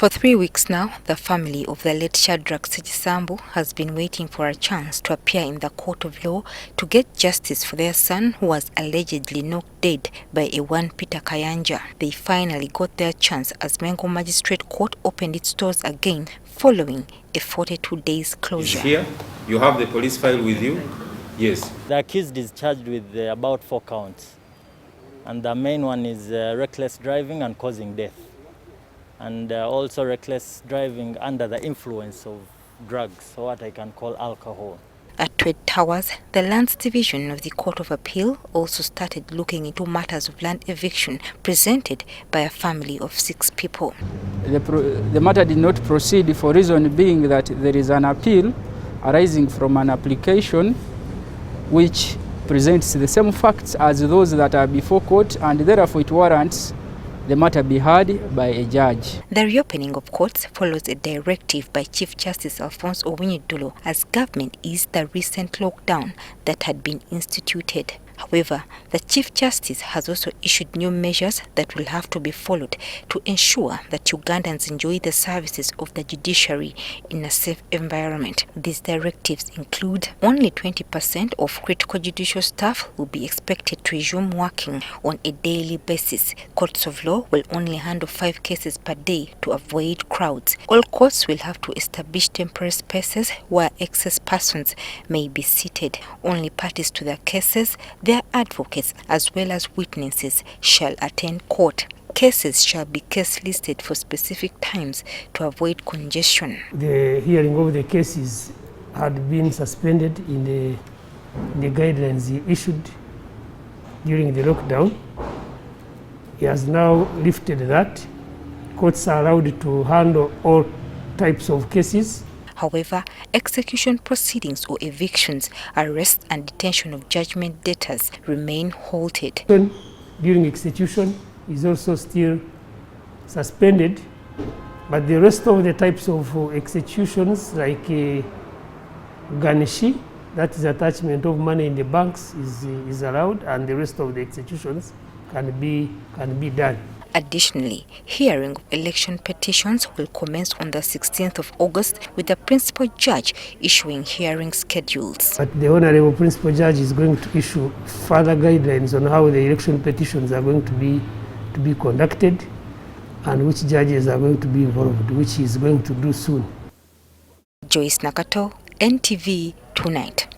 For 3 weeks now, the family of the late Shadrach Sejisambu has been waiting for a chance to appear in the court of law to get justice for their son who was allegedly knocked dead by a one Peter Kayanja. They finally got their chance as Mengo Magistrate Court opened its doors again following a 42 days closure. Here, you have the police file with you? Yes. The accused is charged with about 4 counts. And the main one is reckless driving and causing death. And also reckless driving under the influence of drugs, or what I can call alcohol. At Trade Towers, the Lands Division of the Court of Appeal also started looking into matters of land eviction presented by a family of 6 people. The matter did not proceed for reason being that there is an appeal arising from an application which presents the same facts as those that are before court, and therefore it warrants the matter be heard by a judge. The reopening of courts follows a directive by Chief Justice Alphose Owiny Dollo as government eased the recent lockdown that had been instituted. However, the Chief Justice has also issued new measures that will have to be followed to ensure that Ugandans enjoy the services of the judiciary in a safe environment. These directives include only 20% of critical judicial staff will be expected to resume working on a daily basis. Courts of law will only handle 5 cases per day to avoid crowds. All courts will have to establish temporary spaces where excess persons may be seated. Only parties to their cases, their advocates as well as witnesses shall attend court. Cases shall be case listed for specific times to avoid congestion. The hearing of the cases had been suspended in the guidelines issued during the lockdown. He has now lifted that. Courts are allowed to handle all types of cases. However, execution proceedings or evictions, arrest and detention of judgment debtors remain halted. During execution is also still suspended, but the rest of the types of executions like garnishi, that is attachment of money in the banks, is allowed, and the rest of the executions can be done. Additionally, hearing of election petitions will commence on the 16th of August with the principal judge issuing hearing schedules. But the Honorable Principal Judge is going to issue further guidelines on how the election petitions are going to be conducted and which judges are going to be involved, which he is going to do soon. Joyce Nakato, NTV Tonight.